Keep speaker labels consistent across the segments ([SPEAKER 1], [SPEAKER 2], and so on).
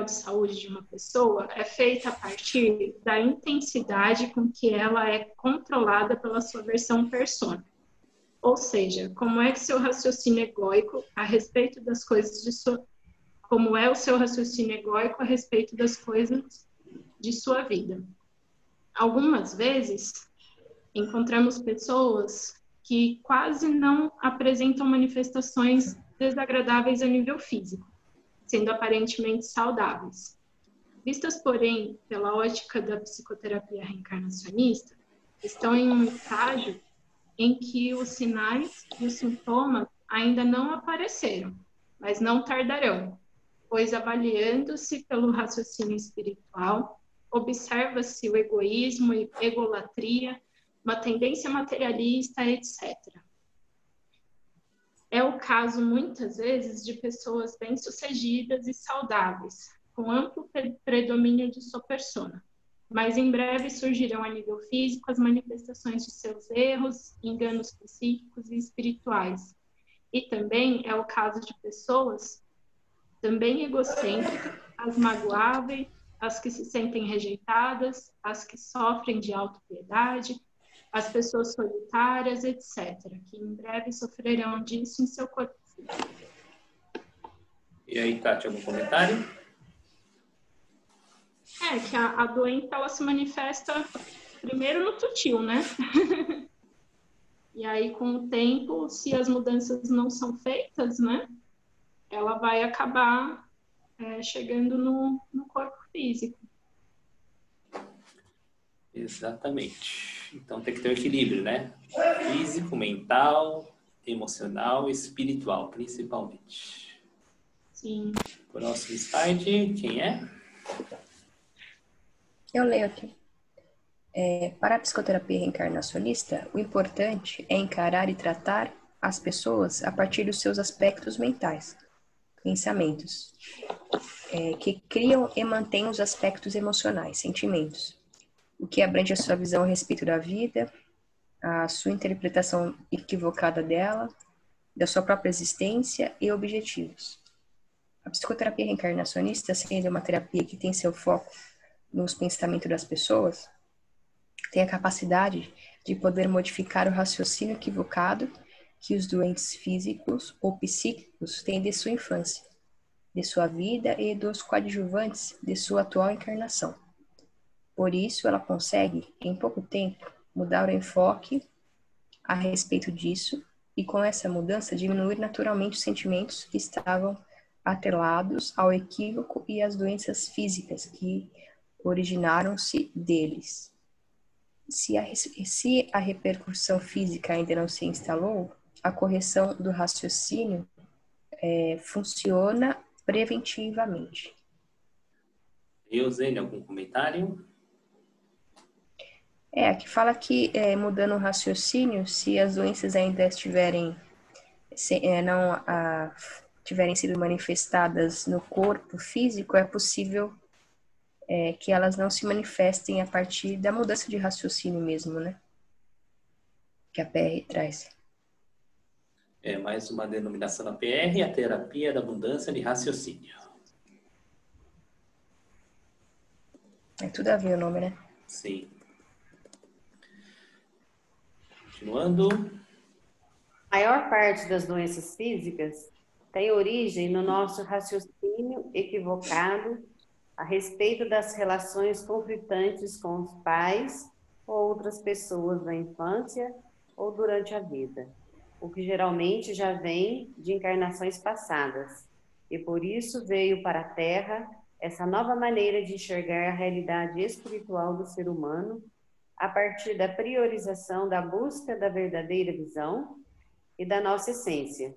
[SPEAKER 1] de saúde de uma pessoa é feita a partir da intensidade com que ela é controlada pela sua versão persona. Ou seja, como é que seu raciocínio egóico a respeito das coisas como é o seu raciocínio egóico a respeito das coisas de sua vida. Algumas vezes, encontramos pessoas que quase não apresentam manifestações desagradáveis a nível físico, sendo aparentemente saudáveis. Vistas, porém, pela ótica da psicoterapia reencarnacionista, estão em um estágio em que os sinais e os sintomas ainda não apareceram, mas não tardarão, pois avaliando-se pelo raciocínio espiritual, observa-se o egoísmo e egolatria, uma tendência materialista, etc. É o caso, muitas vezes, de pessoas bem-sucedidas e saudáveis, com amplo predomínio de sua persona. Mas em breve surgirão a nível físico as manifestações de seus erros, enganos psíquicos e espirituais. E também é o caso de pessoas também egocêntricas, as magoáveis, as que se sentem rejeitadas, as que sofrem de autopiedade, as pessoas solitárias, etc., que em breve sofrerão disso em seu corpo físico.
[SPEAKER 2] E aí, Tati, algum comentário?
[SPEAKER 1] É que a doença, ela se manifesta primeiro no sutil, né? E aí, com o tempo, se as mudanças não são feitas, né? Ela vai acabar chegando no corpo físico.
[SPEAKER 2] Exatamente. Então tem que ter um equilíbrio, né? Físico, mental, emocional e espiritual, principalmente.
[SPEAKER 1] Sim.
[SPEAKER 2] Próximo slide, quem é?
[SPEAKER 3] Eu leio aqui. Para a psicoterapia reencarnacionista, o importante é encarar e tratar as pessoas a partir dos seus aspectos mentais, pensamentos, que criam e mantêm os aspectos emocionais, sentimentos, o que abrange a sua visão a respeito da vida, a sua interpretação equivocada dela, da sua própria existência e objetivos. A psicoterapia reencarnacionista, sendo uma terapia que tem seu foco nos pensamentos das pessoas, tem a capacidade de poder modificar o raciocínio equivocado que os doentes físicos ou psíquicos têm de sua infância, de sua vida e dos coadjuvantes de sua atual encarnação. Por isso, ela consegue, em pouco tempo, mudar o enfoque a respeito disso e, com essa mudança, diminuir naturalmente os sentimentos que estavam atrelados ao equívoco e às doenças físicas que originaram-se deles. Se a repercussão física ainda não se instalou, a correção do raciocínio funciona preventivamente.
[SPEAKER 2] Eusênio, algum comentário?
[SPEAKER 3] Aqui fala que, mudando o raciocínio, se as doenças ainda não tiverem sido manifestadas no corpo físico, é possível que elas não se manifestem a partir da mudança de raciocínio mesmo, né? Que a PR traz.
[SPEAKER 2] Mais uma denominação da PR, a terapia da abundância de raciocínio.
[SPEAKER 3] É tudo a ver o nome, né?
[SPEAKER 2] Sim. Continuando.
[SPEAKER 4] A maior parte das doenças físicas tem origem no nosso raciocínio equivocado a respeito das relações conflitantes com os pais ou outras pessoas na infância ou durante a vida, o que geralmente já vem de encarnações passadas, e por isso veio para a Terra essa nova maneira de enxergar a realidade espiritual do ser humano a partir da priorização da busca da verdadeira visão e da nossa essência,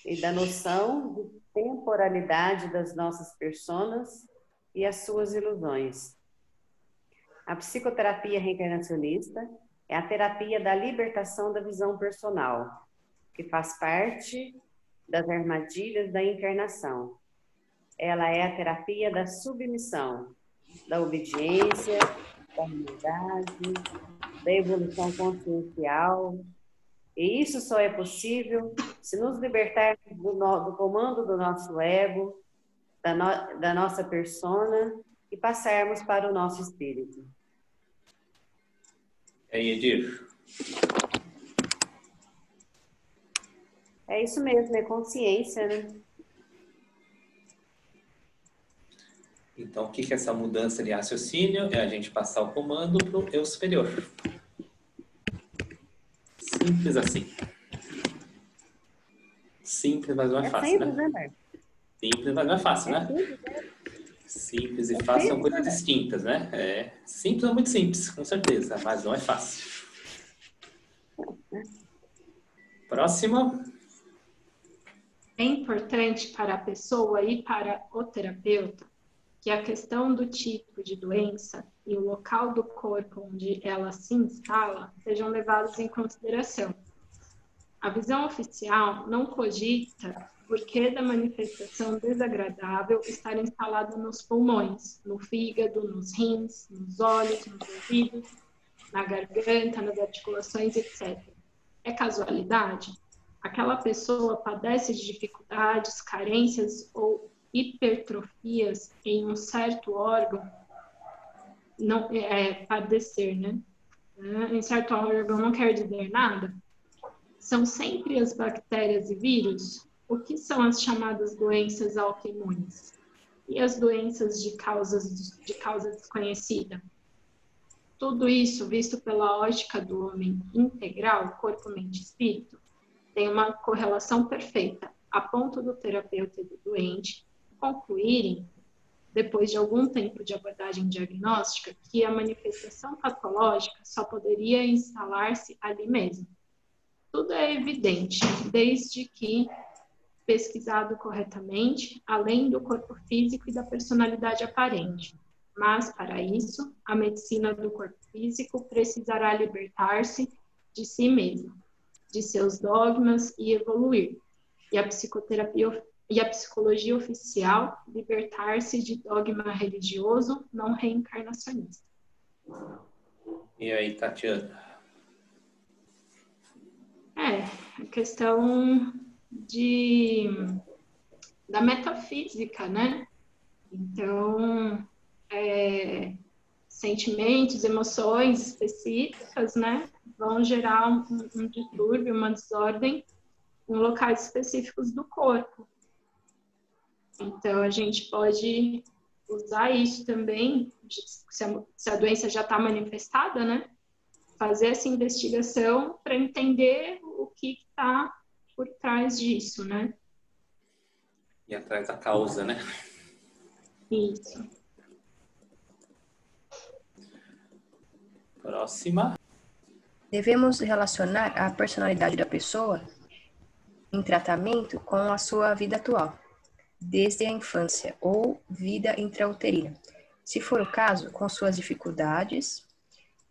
[SPEAKER 4] e da noção de temporalidade das nossas personas e as suas ilusões. A psicoterapia reencarnacionista é a terapia da libertação da visão personal, que faz parte das armadilhas da encarnação. Ela é a terapia da submissão, da obediência, da humildade, da evolução consciencial. E isso só é possível se nos libertarmos do comando do nosso ego, da nossa persona e passarmos para o nosso espírito.
[SPEAKER 2] E aí, Edir?
[SPEAKER 4] É isso mesmo, é consciência, né?
[SPEAKER 2] Então, o que é essa mudança de raciocínio? É a gente passar o comando para o eu superior. Simples assim. Simples, mas não é fácil,
[SPEAKER 4] simples,
[SPEAKER 2] né?
[SPEAKER 4] Marcos?
[SPEAKER 2] Simples, mas não é fácil, né?
[SPEAKER 4] Simples, né?
[SPEAKER 2] Simples e fácil são coisas distintas, né? Simples é muito simples, com certeza, mas não é fácil. Próximo.
[SPEAKER 1] É importante para a pessoa e para o terapeuta que a questão do tipo de doença e o local do corpo onde ela se instala sejam levados em consideração. A visão oficial não cogita porquê da manifestação desagradável estar instalada nos pulmões, no fígado, nos rins, nos olhos, nos ouvidos, na garganta, nas articulações, etc. É casualidade? Aquela pessoa padece de dificuldades, carências ou hipertrofias em um certo órgão? Não padecer, né? Em certo órgão não quer dizer nada. São sempre as bactérias e vírus? O que são as chamadas doenças autoimunes? E as doenças de causa desconhecida? Tudo isso, visto pela ótica do homem integral, corpo, mente e espírito, tem uma correlação perfeita, a ponto do terapeuta e do doente concluírem, depois de algum tempo de abordagem diagnóstica, que a manifestação patológica só poderia instalar-se ali mesmo. Tudo é evidente, desde que pesquisado corretamente, além do corpo físico e da personalidade aparente. Mas, para isso, a medicina do corpo físico precisará libertar-se de si mesma, de seus dogmas e evoluir. E a psicoterapia e a psicologia oficial libertar-se de dogma religioso não reencarnacionista.
[SPEAKER 2] E aí, Tatiana?
[SPEAKER 1] A questão da metafísica, né? Então, sentimentos, emoções específicas, né? Vão gerar um distúrbio, uma desordem em locais específicos do corpo. Então, a gente pode usar isso também, se a doença já está manifestada, né? Fazer essa investigação para entender o que está por trás disso, né?
[SPEAKER 2] E atrás da causa, né?
[SPEAKER 1] Isso.
[SPEAKER 2] Próxima.
[SPEAKER 3] Devemos relacionar a personalidade da pessoa em tratamento com a sua vida atual, desde a infância ou vida intrauterina. Se for o caso, com suas dificuldades,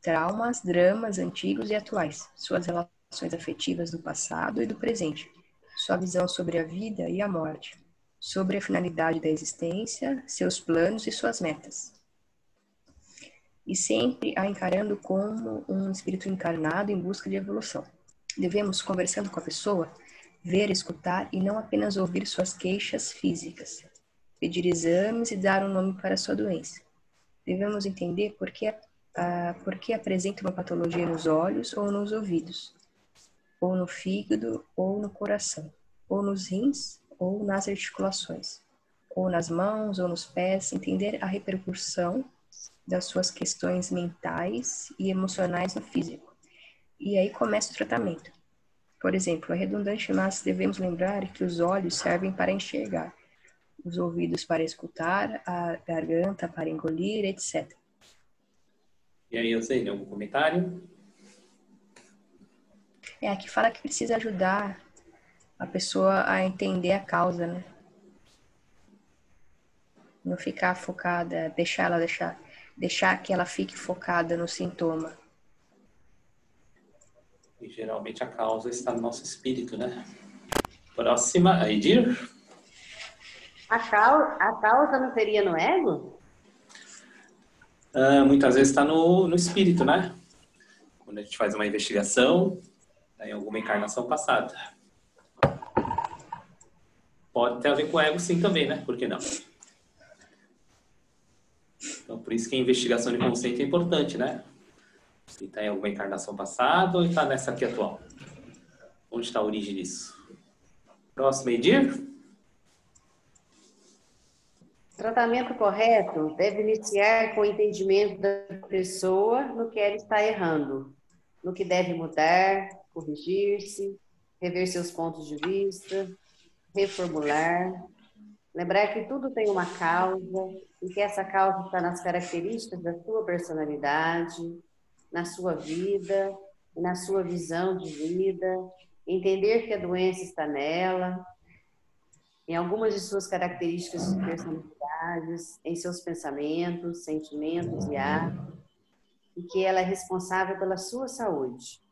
[SPEAKER 3] traumas, dramas antigos e atuais, suas relações afetivas do passado e do presente, sua visão sobre a vida e a morte, sobre a finalidade da existência, seus planos e suas metas. E sempre a encarando como um espírito encarnado em busca de evolução. Devemos, conversando com a pessoa, ver, escutar e não apenas ouvir suas queixas físicas, pedir exames e dar um nome para sua doença. Devemos entender por que apresenta uma patologia nos olhos ou nos ouvidos, ou no fígado ou no coração, ou nos rins ou nas articulações, ou nas mãos ou nos pés, entender a repercussão das suas questões mentais e emocionais no físico. E aí começa o tratamento. Por exemplo, é redundante, mas devemos lembrar que os olhos servem para enxergar, os ouvidos para escutar, a garganta para engolir, etc.
[SPEAKER 2] E aí, eu sei, algum comentário?
[SPEAKER 3] Aqui fala que precisa ajudar a pessoa a entender a causa, né? Não ficar focada, deixar que ela fique focada no sintoma.
[SPEAKER 2] E geralmente a causa está no nosso espírito, né? Próxima, Edir.
[SPEAKER 4] A causa não seria no ego?
[SPEAKER 2] Muitas vezes está no espírito, né? Quando a gente faz uma investigação, em alguma encarnação passada. Pode ter a ver com o ego, sim, também, né? Por que não? Então, por isso que a investigação de consciência é importante, né? Se está em alguma encarnação passada ou está nessa aqui atual. Onde está a origem disso? Próximo, Edir.
[SPEAKER 4] O tratamento correto deve iniciar com o entendimento da pessoa no que ela está errando, no que deve mudar, corrigir-se, rever seus pontos de vista, reformular, lembrar que tudo tem uma causa e que essa causa está nas características da sua personalidade, na sua vida, na sua visão de vida, entender que a doença está nela, em algumas de suas características de personalidades, em seus pensamentos, sentimentos e atos, e que ela é responsável pela sua saúde.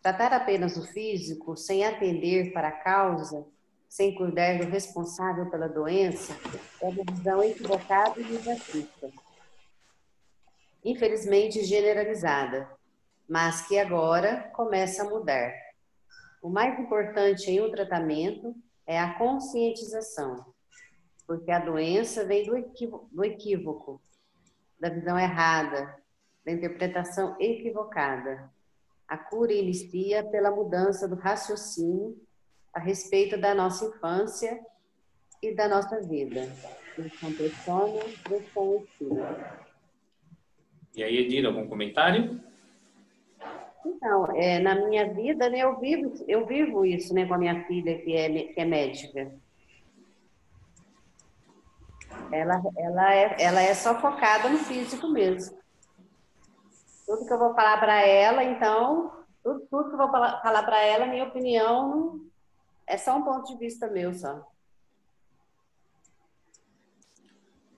[SPEAKER 4] Tratar apenas o físico, sem atender para a causa, sem cuidar do responsável pela doença, é uma visão equivocada e negativa. Infelizmente generalizada, mas que agora começa a mudar. O mais importante em um tratamento é a conscientização, porque a doença vem do equívoco, da visão errada, da interpretação equivocada. A cura inicia pela mudança do raciocínio a respeito da nossa infância e da nossa vida. São persona, desconhecida.
[SPEAKER 2] E aí, Edir, algum comentário?
[SPEAKER 4] Então, na minha vida, né, eu vivo isso, né, com a minha filha que é médica. Ela é só focada no físico mesmo. Tudo que eu vou falar para ela, então, tudo que eu vou falar para ela, minha opinião, é só um ponto de vista meu só.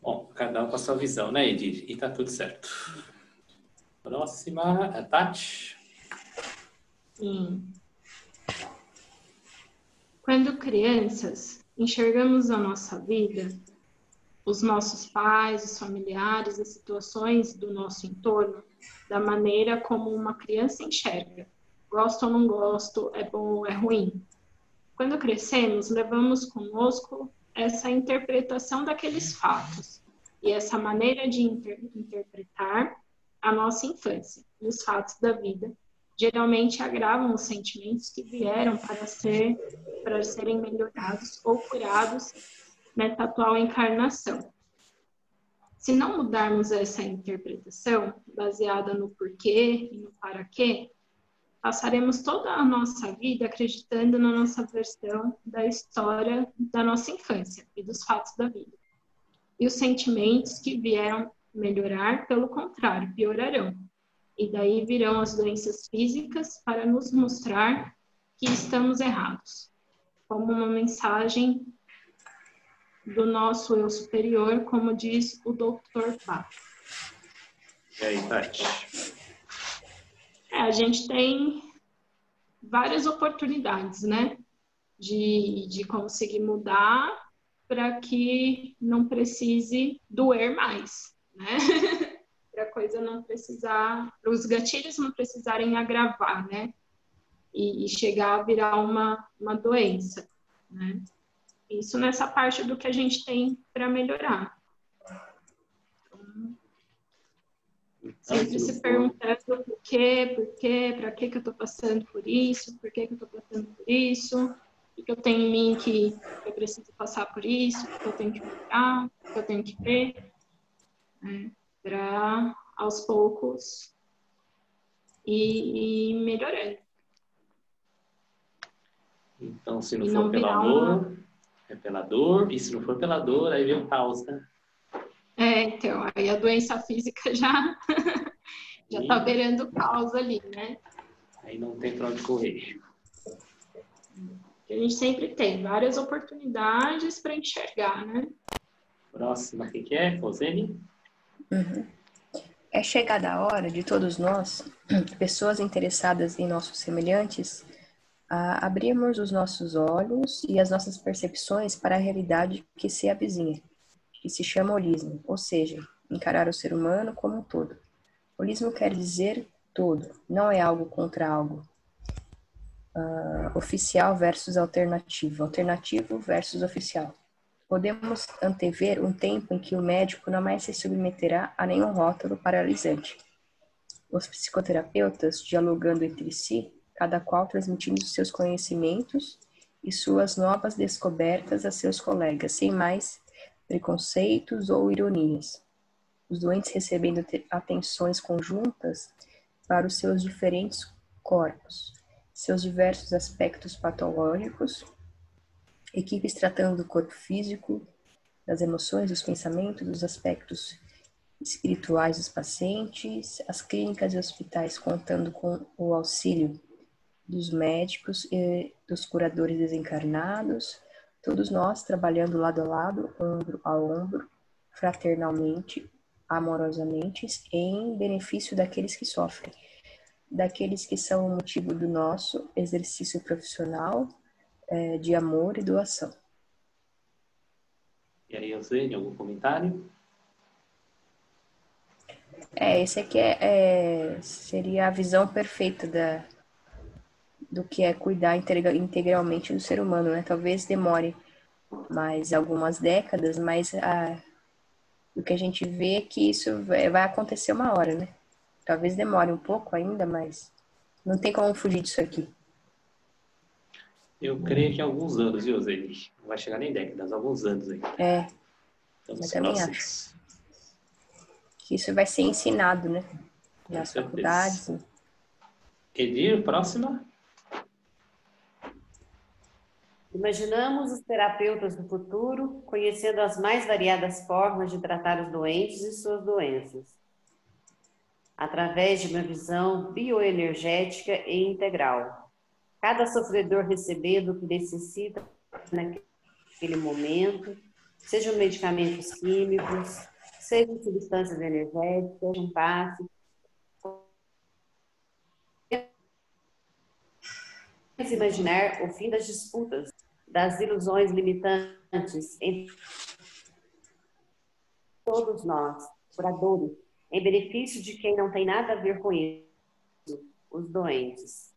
[SPEAKER 2] Bom, cada um com a sua visão, né, Edir? E tá tudo certo. Próxima, a Tati.
[SPEAKER 1] Sim. Quando crianças, enxergamos a nossa vida, os nossos pais, os familiares, as situações do nosso entorno, da maneira como uma criança enxerga. Gosto ou não gosto, é bom ou é ruim. Quando crescemos, levamos conosco essa interpretação daqueles fatos e essa maneira de interpretar a nossa infância e os fatos da vida geralmente agravam os sentimentos que vieram para serem melhorados ou curados nessa atual encarnação. Se não mudarmos essa interpretação, baseada no porquê e no para quê, passaremos toda a nossa vida acreditando na nossa versão da história da nossa infância e dos fatos da vida. E os sentimentos que vieram melhorar, pelo contrário, piorarão. E daí virão as doenças físicas para nos mostrar que estamos errados. Como uma mensagem do nosso eu superior, como diz o Dr. Bach.
[SPEAKER 2] E aí, Tati?
[SPEAKER 1] A gente tem várias oportunidades, né? De conseguir mudar para que não precise doer mais, né? Para a coisa não precisar, para os gatilhos não precisarem agravar, né? E chegar a virar uma doença, né? Isso nessa parte do que a gente tem para melhorar. Sempre se perguntando por quê, para que eu estou passando por isso, por que eu estou passando por isso, o que eu tenho em mim que eu preciso passar por isso, o que eu tenho que mudar, o que eu tenho que ver, né? Para aos poucos ir melhorando.
[SPEAKER 2] Então, se não for pela dor, é pela dor, e se não for pela dor, aí vem o caos, né?
[SPEAKER 1] Então, aí a doença física já tá beirando o caos ali, né?
[SPEAKER 2] Aí não tem para onde correr.
[SPEAKER 1] A gente sempre tem várias oportunidades para enxergar, né?
[SPEAKER 2] Próxima, quem que é? Rosane?
[SPEAKER 3] Uhum. É chegada a hora de todos nós, pessoas interessadas em nossos semelhantes, a abrirmos os nossos olhos e as nossas percepções para a realidade que se avizinha, que se chama holismo, ou seja, encarar o ser humano como um todo. Holismo quer dizer todo, não é algo contra algo. Oficial versus alternativo, alternativo versus oficial. Podemos antever um tempo em que o médico não mais se submeterá a nenhum rótulo paralisante. Os psicoterapeutas, dialogando entre si, cada qual transmitindo seus conhecimentos e suas novas descobertas a seus colegas, sem mais preconceitos ou ironias. Os doentes recebendo atenções conjuntas para os seus diferentes corpos, seus diversos aspectos patológicos, equipes tratando do corpo físico, das emoções, dos pensamentos, dos aspectos espirituais dos pacientes, as clínicas e hospitais contando com o auxílio dos médicos e dos curadores desencarnados, todos nós trabalhando lado a lado, ombro a ombro, fraternalmente, amorosamente, em benefício daqueles que sofrem, daqueles que são o motivo do nosso exercício profissional de amor e doação.
[SPEAKER 2] E aí, Eusênio, algum comentário?
[SPEAKER 3] Esse aqui seria a visão perfeita do que é cuidar integralmente do ser humano, né? Talvez demore mais algumas décadas, mas o que a gente vê é que isso vai acontecer uma hora, né? Talvez demore um pouco ainda, mas não tem como fugir disso aqui.
[SPEAKER 2] Eu creio que em alguns anos, viu, Eusênio? Não vai chegar nem décadas, alguns anos aí.
[SPEAKER 3] Eu também acho. Que isso vai ser ensinado, né? Nas faculdades.
[SPEAKER 2] Edir, próxima.
[SPEAKER 4] Imaginamos os terapeutas do futuro conhecendo as mais variadas formas de tratar os doentes e suas doenças, através de uma visão bioenergética e integral. Cada sofredor recebendo o que necessita naquele momento, sejam medicamentos químicos, sejam substâncias energéticas, um passe. Imaginar o fim das disputas, das ilusões limitantes entre todos nós, curadores, em benefício de quem não tem nada a ver com isso, os doentes.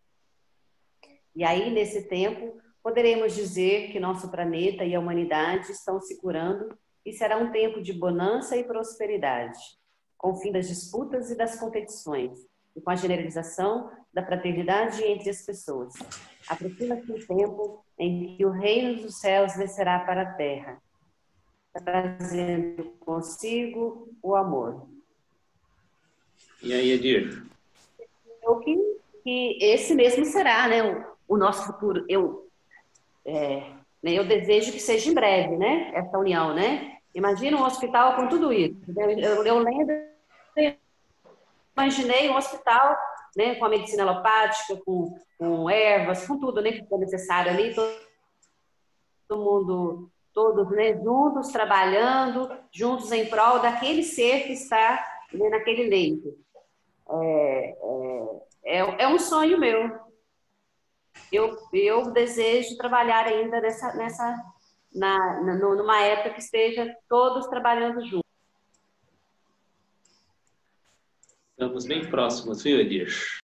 [SPEAKER 4] E aí, nesse tempo, poderemos dizer que nosso planeta e a humanidade estão se curando e será um tempo de bonança e prosperidade, com o fim das disputas e das competições, e com a generalização da fraternidade entre as pessoas. Aproxima-se um tempo em que o reino dos céus descerá para a terra, trazendo consigo o amor.
[SPEAKER 2] E aí, Edir?
[SPEAKER 4] Que esse mesmo será, né, o nosso futuro. Eu desejo que seja em breve, né, essa união, né? Imagina um hospital com tudo isso. Eu lembro, imaginei um hospital, né, com a medicina alopática, com ervas, com tudo, né, que for necessário ali, todo mundo, todos, né, juntos, trabalhando, juntos em prol daquele ser que está, né, naquele leito. É um sonho meu. Eu desejo trabalhar ainda numa época que esteja todos trabalhando juntos.
[SPEAKER 2] Estamos bem próximos, viu, Edir?